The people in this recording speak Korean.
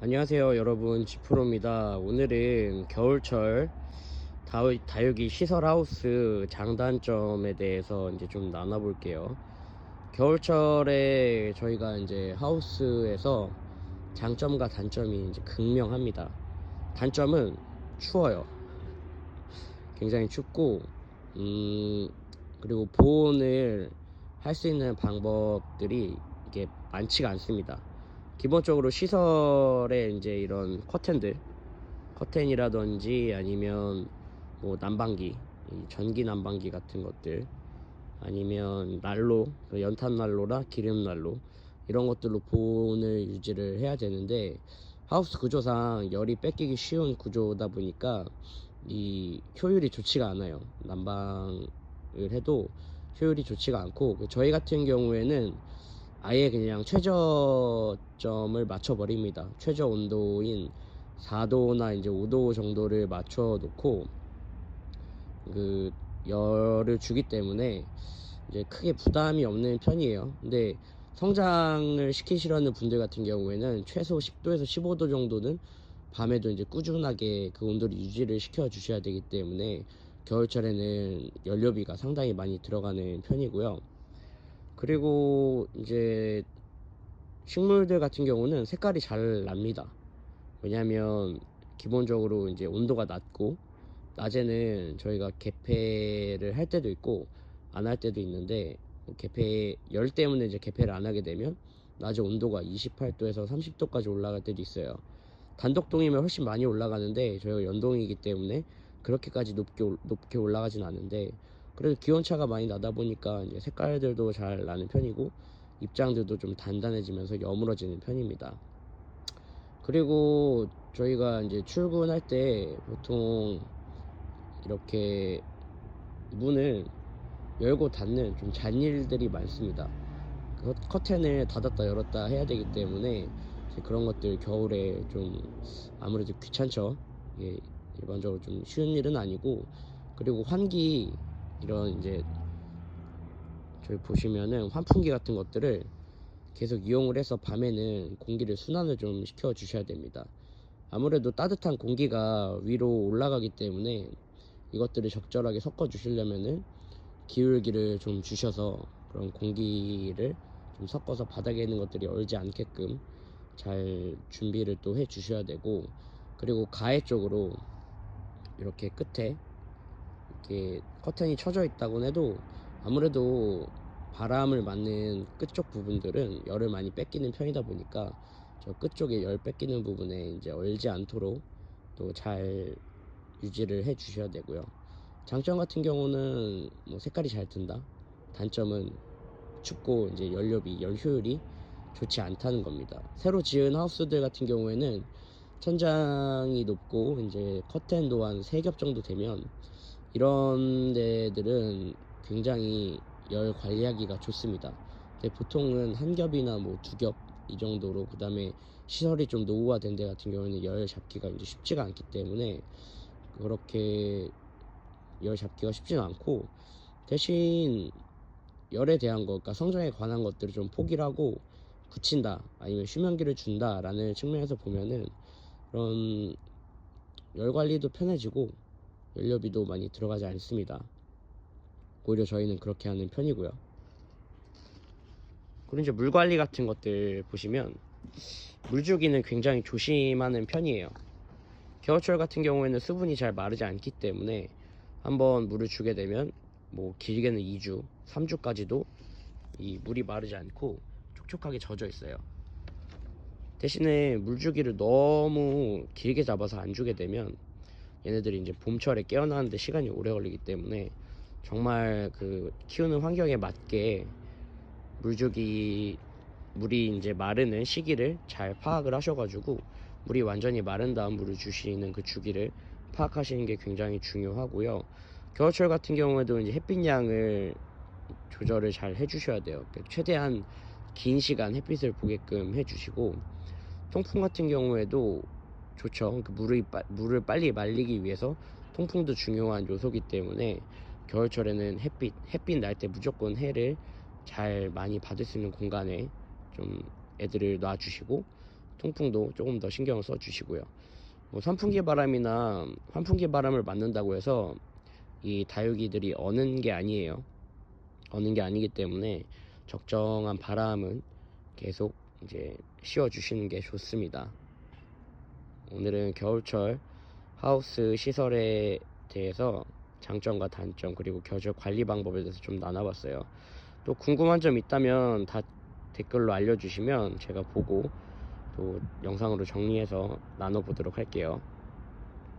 안녕하세요 여러분, 지프로입니다. 오늘은 겨울철 다육이 시설 하우스 장단점에 대해서 이제 좀 나눠볼게요. 겨울철에 저희가 이제 하우스에서 장점과 단점이 이제 극명합니다. 단점은 추워요. 굉장히 춥고, 그리고 보온을 할 수 있는 방법들이 이게 많지가 않습니다. 기본적으로 시설에 이제 이런 커튼이라든지 아니면 뭐 난방기, 전기 난방기 같은 것들, 아니면 난로, 연탄 난로나 기름 난로, 이런 것들로 보온을 유지를 해야 되는데, 하우스 구조상 열이 뺏기기 쉬운 구조다 보니까 이 효율이 좋지가 않아요. 난방을 해도 효율이 좋지가 않고, 저희 같은 경우에는 아예 그냥 최저점을 맞춰 버립니다. 최저 온도인 4도나 이제 5도 정도를 맞춰 놓고 그 열을 주기 때문에 이제 크게 부담이 없는 편이에요. 근데 성장을 시키시려는 분들 같은 경우에는 최소 10도에서 15도 정도는 밤에도 이제 꾸준하게 그 온도를 유지를 시켜 주셔야 되기 때문에 겨울철에는 연료비가 상당히 많이 들어가는 편이고요. 그리고 이제 식물들 같은 경우는 색깔이 잘 납니다. 왜냐면 기본적으로 이제 온도가 낮고, 낮에는 저희가 개폐를 할 때도 있고 안 할 때도 있는데, 개폐 열 때문에 이제 개폐를 안 하게 되면 낮에 온도가 28도에서 30도까지 올라갈 때도 있어요. 단독동이면 훨씬 많이 올라가는데 저희가 연동이기 때문에 그렇게까지 높게 올라가진 않은데, 그래도 기온차가 많이 나다 보니까 이제 색깔들도 잘 나는 편이고 입장들도 좀 단단해지면서 여물어지는 편입니다. 그리고 저희가 이제 출근할 때 보통 이렇게 문을 열고 닫는 좀 잔일들이 많습니다. 커튼을 닫았다 열었다 해야 되기 때문에 그런 것들 겨울에 좀 아무래도 귀찮죠. 이게 일반적으로 좀 쉬운 일은 아니고, 그리고 환기, 이런 이제 저희 보시면은 환풍기 같은 것들을 계속 이용을 해서 밤에는 공기를 순환을 좀 시켜 주셔야 됩니다. 아무래도 따뜻한 공기가 위로 올라가기 때문에 이것들을 적절하게 섞어 주시려면은 기울기를 좀 주셔서 그런 공기를 좀 섞어서 바닥에 있는 것들이 얼지 않게끔 잘 준비를 또 해 주셔야 되고, 그리고 가해 쪽으로 이렇게 끝에 이렇게 커튼이 쳐져 있다고 해도 아무래도 바람을 맞는 끝쪽 부분들은 열을 많이 뺏기는 편이다 보니까 저 끝쪽에 열 뺏기는 부분에 이제 얼지 않도록 또 잘 유지를 해 주셔야 되고요. 장점 같은 경우는 뭐 색깔이 잘 든다. 단점은 춥고 이제 열 효율이 좋지 않다는 겁니다. 새로 지은 하우스들 같은 경우에는 천장이 높고 이제 커튼도 한 3겹 정도 되면 이런 데들은 굉장히 열 관리하기가 좋습니다. 근데 보통은 한 겹이나 뭐 2겹 이 정도로, 그 다음에 시설이 좀 노후화된 데 같은 경우는 열 잡기가 이제 쉽지가 않기 때문에 그렇게 열 잡기가 쉽지는 않고, 대신 열에 대한 것, 그러니까 성장에 관한 것들을 좀 포기를 하고 붙인다, 아니면 휴면기를 준다 라는 측면에서 보면은 그런 열 관리도 편해지고 연료비도 많이 들어가지 않습니다. 오히려 저희는 그렇게 하는 편이고요. 그리고 이제 물 관리 같은 것들 보시면 물주기는 굉장히 조심하는 편이에요. 겨울철 같은 경우에는 수분이 잘 마르지 않기 때문에 한번 물을 주게 되면 뭐 길게는 2주, 3주까지도 이 물이 마르지 않고 촉촉하게 젖어 있어요. 대신에 물주기를 너무 길게 잡아서 안 주게 되면 얘네들이 이제 봄철에 깨어나는데 시간이 오래 걸리기 때문에 정말 그 키우는 환경에 맞게 물주기, 물이 이제 마르는 시기를 잘 파악을 하셔가지고 물이 완전히 마른 다음 물을 주시는 그 주기를 파악하시는 게 굉장히 중요하고요. 겨울철 같은 경우에도 이제 햇빛량을 조절을 잘 해주셔야 돼요. 최대한 긴 시간 햇빛을 보게끔 해주시고, 통풍 같은 경우에도 좋죠. 물을 빨리 말리기 위해서 통풍도 중요한 요소이기 때문에 겨울철에는 햇빛 날 때 무조건 해를 잘 많이 받을 수 있는 공간에 좀 애들을 놔주시고, 통풍도 조금 더 신경을 써 주시고요. 뭐 선풍기 바람이나 환풍기 바람을 맞는다고 해서 이 다육이들이 어는 게 아니에요. 어는 게 아니기 때문에 적정한 바람은 계속 이제 씌워 주시는 게 좋습니다. 오늘은 겨울철 하우스 시설에 대해서 장점과 단점, 그리고 겨울 관리 방법에 대해서 좀 나눠봤어요. 또 궁금한 점 있다면 다 댓글로 알려주시면 제가 보고 또 영상으로 정리해서 나눠보도록 할게요.